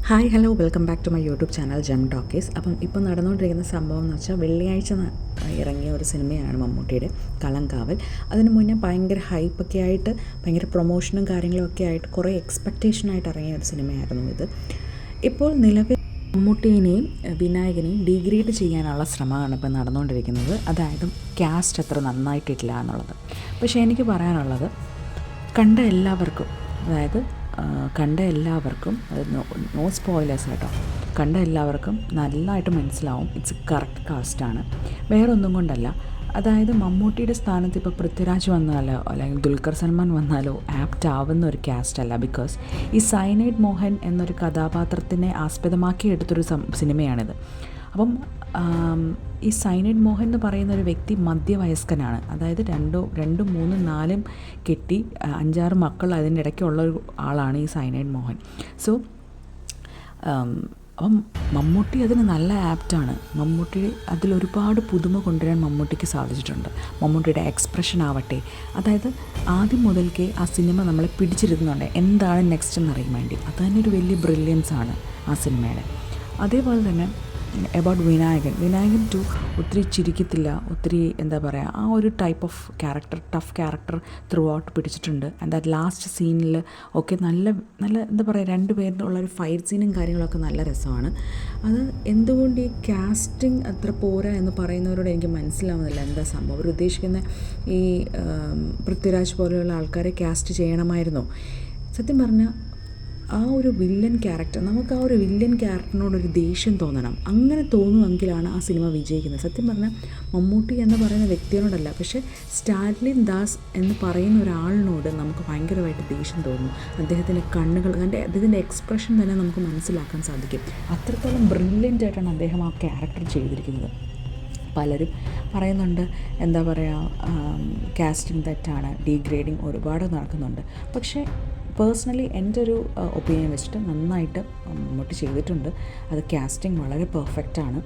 Hi hello welcome back to my YouTube channel jam talkies. അപ്പം ഇപ്പം നടന്നുകൊണ്ടിരിക്കുന്ന സംഭവം എന്ന് വെച്ചാൽ വെള്ളിയാഴ്ച ഇറങ്ങിയ ഒരു സിനിമയാണ് മമ്മൂട്ടിയുടെ കളങ്കാവൽ. അതിന് മുന്നേ ഭയങ്കര ഹൈപ്പൊക്കെ ആയിട്ട് ഭയങ്കര പ്രൊമോഷനും കാര്യങ്ങളും ഒക്കെ ആയിട്ട് കുറേ എക്സ്പെക്റ്റേഷനായിട്ട് ഇറങ്ങിയ ഒരു സിനിമയായിരുന്നു ഇത്. ഇപ്പോൾ നിലവിൽ മമ്മൂട്ടീനെയും വിനായകനെയും ഡീഗ്രേഡ് ചെയ്യാനുള്ള ശ്രമമാണ് ഇപ്പോൾ നടന്നുകൊണ്ടിരിക്കുന്നത്. അതായത് കാസ്റ്റ് അത്ര നന്നായിട്ടില്ല എന്നുള്ളത്. പക്ഷേ എനിക്ക് പറയാനുള്ളത് കണ്ട എല്ലാവർക്കും, അതായത് കണ്ട എല്ലാവർക്കും, നോ സ്പോയിലേഴ്സ് കേട്ടോ, കണ്ട എല്ലാവർക്കും നല്ലതായിട്ട് മനസ്സിലാവും ഇറ്റ്സ് കറക്റ്റ് കാസ്റ്റാണ്. വേറൊന്നും കൊണ്ടല്ല, അതായത് മമ്മൂട്ടിയുടെ സ്ഥാനത്ത് ഇപ്പോൾ പൃഥ്വിരാജ് വന്നാലോ അല്ലെങ്കിൽ ദുൽഖർ സൽമാൻ വന്നാലോ ആപ്റ്റ് ആവുന്ന ഒരു കാസ്റ്റ് അല്ല. ബിക്കോസ് ഈ സൈനൈഡ് മോഹൻ എന്നൊരു കഥാപാത്രത്തിനെ ആസ്പദമാക്കി എടുത്തൊരു സിനിമയാണിത്. അപ്പം ഈ സൈനൈഡ് മോഹൻ എന്ന് പറയുന്ന ഒരു വ്യക്തി മധ്യവയസ്കനാണ്. അതായത് രണ്ടും മൂന്നും നാലും കെട്ടി 5-6 മക്കൾ അതിൻ്റെ ഇടയ്ക്കുള്ള ഒരു ആളാണ് ഈ സൈനൈഡ് മോഹൻ. സോ അപ്പം മമ്മൂട്ടി അതിന് നല്ല ആപ്റ്റാണ്. മമ്മൂട്ടി അതിലൊരുപാട് പുതുമ കൊണ്ടുവരാൻ മമ്മൂട്ടിക്ക് സാധിച്ചിട്ടുണ്ട്. മമ്മൂട്ടിയുടെ എക്സ്പ്രഷൻ ആവട്ടെ, അതായത് ആദ്യം മുതൽക്കേ ആ സിനിമ നമ്മളെ പിടിച്ചിരുന്നുണ്ട് എന്താണ് നെക്സ്റ്റ് എന്നറിയാൻ വേണ്ടി. അത് തന്നെ ഒരു വലിയ ബ്രില്യൻസാണ് ആ സിനിമയുടെ. അതേപോലെ തന്നെ എബൌട്ട് വിനായകൻ ടു ഒത്തിരി ചിരിക്കത്തില്ല, ഒത്തിരി എന്താ പറയുക, ആ ഒരു type of character, tough character through out പിടിച്ചിട്ടുണ്ട്. ആൻഡ് ദാറ്റ് ലാസ്റ്റ് സീനിൽ ഒക്കെ നല്ല എന്താ പറയുക, 2 പേരിലുള്ളൊരു ഫൈറ്റ് സീനും കാര്യങ്ങളൊക്കെ നല്ല രസമാണ്. അത് എന്തുകൊണ്ട് ഈ കാസ്റ്റിംഗ് അത്ര പോരാ എന്ന് പറയുന്നവരോട് എനിക്ക് മനസ്സിലാവുന്നില്ല എന്താ സംഭവം. അവർ ഉദ്ദേശിക്കുന്ന ഈ പൃഥ്വിരാജ് പോലെയുള്ള ആൾക്കാരെ കാസ്റ്റ് ചെയ്യണമായിരുന്നോ? സത്യം പറഞ്ഞാൽ ആ ഒരു വില്ലൻ ക്യാരക്ടർ, നമുക്ക് ആ ഒരു വില്ലൻ ക്യാരക്ടറിനോടൊരു ദേഷ്യം തോന്നണം. അങ്ങനെ തോന്നുമെങ്കിലാണ് ആ സിനിമ വിജയിക്കുന്നത്. സത്യം പറഞ്ഞാൽ മമ്മൂട്ടി എന്ന് പറയുന്ന വ്യക്തിയോടല്ല, പക്ഷേ സ്റ്റാലിൻ ദാസ് എന്ന് പറയുന്ന ഒരാളിനോട് നമുക്ക് ഭയങ്കരമായിട്ട് ദേഷ്യം തോന്നും. അദ്ദേഹത്തിൻ്റെ കണ്ണുകൾ, അദ്ദേഹത്തിൻ്റെ എക്സ്പ്രഷൻ തന്നെ നമുക്ക് മനസ്സിലാക്കാൻ സാധിക്കും. അത്രത്തോളം ബ്രില്യൻ്റ് ആയിട്ടാണ് അദ്ദേഹം ആ ക്യാരക്ടർ ചെയ്തിരിക്കുന്നത്. പലരും പറയുന്നുണ്ട്, എന്താ പറയുക, കാസ്റ്റിംഗ് തെറ്റാണ്, ഡീഗ്രേഡിങ് ഒരുപാട് നടക്കുന്നുണ്ട്. പക്ഷേ പേഴ്സണലി എൻ്റെ ഒരു ഒപ്പീനിയൻ വെച്ചിട്ട് നന്നായിട്ട് മമ്മൂട്ടി ചെയ്തിട്ടുണ്ട്. അത് കാസ്റ്റിംഗ് വളരെ പെർഫെക്റ്റാണ്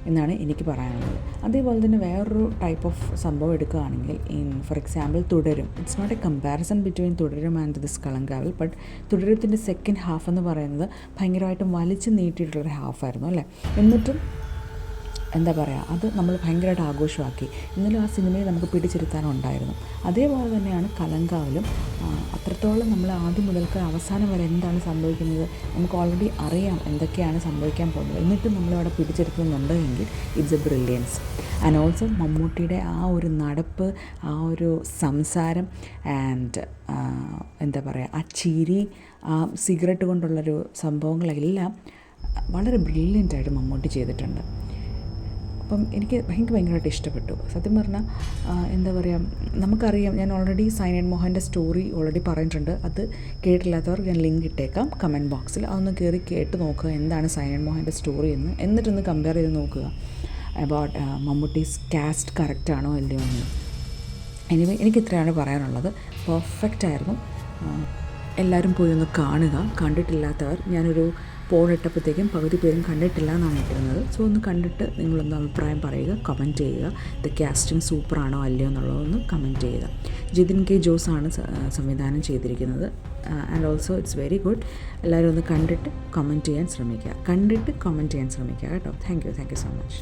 എന്നാണ് എനിക്ക് പറയാനുള്ളത്. അതേപോലെ തന്നെ വേറൊരു ടൈപ്പ് ഓഫ് സംഭവം എടുക്കുകയാണെങ്കിൽ, for example Thudarum. It's not a comparison between Thudarum and this Kalamkaval, but തുടരത്തിൻ്റെ സെക്കൻഡ് ഹാഫ് എന്ന് പറയുന്നത് ഭയങ്കരമായിട്ടും വലിച്ചു നീട്ടിയിട്ടുള്ളൊരു ഹാഫായിരുന്നു അല്ലേ. എന്നിട്ടും എന്താ പറയുക, അത് നമ്മൾ ഭയങ്കരമായിട്ട് ആഘോഷമാക്കി. എന്നാലും ആ സിനിമയെ നമുക്ക് പിടിച്ചിരുത്താനുണ്ടായിരുന്നു. അതേപോലെ തന്നെയാണ് കലങ്കാവലും. അത്രത്തോളം നമ്മൾ ആദ്യം മുതൽക്ക് അവസാനം വരെ എന്താണ് സംഭവിക്കുന്നത് നമുക്ക് ഓൾറെഡി അറിയാം, എന്തൊക്കെയാണ് സംഭവിക്കാൻ പോകുന്നത്. എന്നിട്ടും നമ്മളവിടെ പിടിച്ചെടുക്കുന്നുണ്ടെങ്കിൽ it's a brilliance. And also മമ്മൂട്ടിയുടെ ആ ഒരു നടപ്പ്, ആ ഒരു സംസാരം ആൻഡ് എന്താ പറയുക, ആ ചിരി, ആ സിഗരറ്റ് കൊണ്ടുള്ളൊരു സംഭവങ്ങളെല്ലാം വളരെ ബ്രില്യൻ്റായിട്ട് മമ്മൂട്ടി ചെയ്തിട്ടുണ്ട്. അപ്പം എനിക്ക് ഭയങ്കരമായിട്ട് ഇഷ്ടപ്പെട്ടു. സത്യം പറഞ്ഞാൽ എന്താ പറയുക, നമുക്കറിയാം, ഞാൻ ഓൾറെഡി സൈനൈഡ് മോഹൻ്റെ സ്റ്റോറി ഓൾറെഡി പറഞ്ഞിട്ടുണ്ട്. അത് കേട്ടില്ലാത്തവർ ഞാൻ ലിങ്ക് ഇട്ടേക്കാം കമൻറ്റ് ബോക്സിൽ. അതൊന്ന് കയറി കേട്ട് നോക്കുക എന്താണ് സൈനൈഡ് മോഹൻ്റെ സ്റ്റോറി എന്ന്. എന്നിട്ടൊന്ന് കമ്പയർ ചെയ്ത് നോക്കുക അബൌട്ട് മമ്മൂട്ടീസ് കാസ്റ്റ് കറക്റ്റാണോ അല്ലയോ എന്ന്. എനിവേ എനിക്ക് ഇത്രയാണ് പറയാനുള്ളത്. പെർഫെക്റ്റായിരുന്നു. എല്ലാവരും പോയി ഒന്ന് കാണുക. കണ്ടിട്ടില്ലാത്തവർ, ഞാനൊരു പോളിട്ടപ്പോഴത്തേക്കും പകുതി പേരും കണ്ടിട്ടില്ല എന്നാണ് ഇട്ടിരുന്നത്. സോ ഒന്ന് കണ്ടിട്ട് നിങ്ങളൊന്ന് അഭിപ്രായം പറയുക, കമൻറ്റ് ചെയ്യുക. ഇത് കാസ്റ്റിംഗ് സൂപ്പറാണോ അല്ലയോ എന്നുള്ളതൊന്ന് കമൻറ്റ് ചെയ്യുക. ജിതിൻ കെ ജോസാണ് സംവിധാനം ചെയ്തിരിക്കുന്നത്. And also it's very good. എല്ലാവരും ഒന്ന് കണ്ടിട്ട് കമൻറ്റ് ചെയ്യാൻ ശ്രമിക്കുക കേട്ടോ. Thank you so much.